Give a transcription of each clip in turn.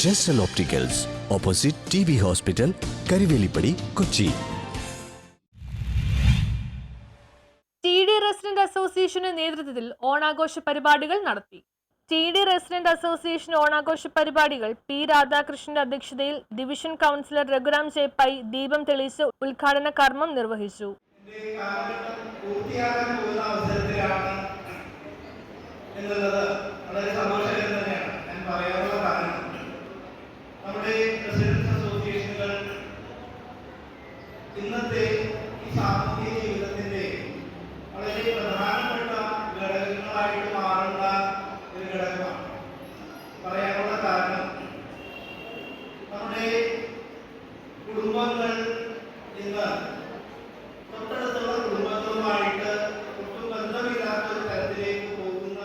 ജെസ്റ്റൽ opticals, opposite TB hospital, Karuvelippady, Kochi. TD resident അസോസിയേഷന്റെ നേതൃത്വത്തിൽ ഓണാഘോഷ പരിപാടികൾ നടത്തി. TD റെസിഡന്റ് അസോസിയേഷൻ ഓണാഘോഷ പരിപാടികൾ P. രാധാകൃഷ്ണന്റെ അധ്യക്ഷതയിൽ ഡിവിഷൻ കൗൺസിലർ രഘുറാം ജെ. ദീപം തെളിയിച്ച് ഉദ്ഘാടന കർമ്മം നിർവഹിച്ചു. ഇന്നത്തെ ഈ സാമൂഹിക ജീവിതത്തിന്റെ വളരെ പ്രധാനപ്പെട്ട ഘടകങ്ങളായിട്ട് മാറുന്ന ഒരു ഘടകമാണ്. പറയാനുള്ള കാരണം നമ്മുടെ കുടുംബങ്ങൾ ഇന്ന് തൊട്ടടുത്തുള്ള കുടുംബങ്ങളുമായിട്ട് ഒട്ടും ബന്ധമില്ലാത്ത ഒരു തരത്തിലേക്ക് പോകുന്ന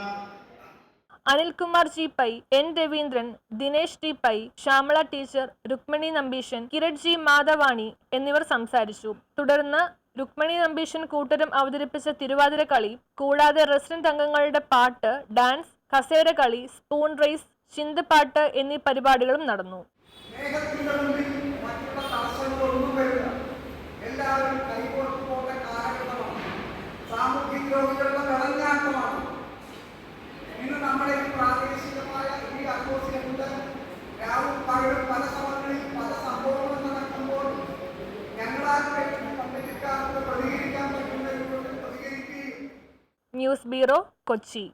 Anilkumar G. Pai, N. Raveendran, Dinesh T. Pai, Shyamala teacher, Rukmini Nambeesan, കിരട് G. മാധവാണി എന്നിവർ സംസാരിച്ചു. തുടർന്ന് രുക്മിണി നമ്പീശൻ കൂട്ടരും അവതരിപ്പിച്ച തിരുവാതിര കളി, കൂടാതെ റെസിഡന്റ് അംഗങ്ങളുടെ പാട്ട്, ഡാൻസ്, കസേര കളി, സ്പൂൺ റേസ്, ചിന്ത് പാട്ട് എന്നീ പരിപാടികളും നടന്നു. ഇന്ന് നമ്മുടെ പ്രാദേശികമായ ഈ അസോസിയേഷന്റെ രാവും പകലും പല സമയങ്ങളിൽ പല സംഭവങ്ങളും നടക്കുമ്പോൾ ഞങ്ങളാൽ കമ്മിറ്റിക്കാർക്ക് പ്രതികരിക്കാൻ പറ്റുന്ന പ്രതികരിക്കുകയും. News bureau, Kochi.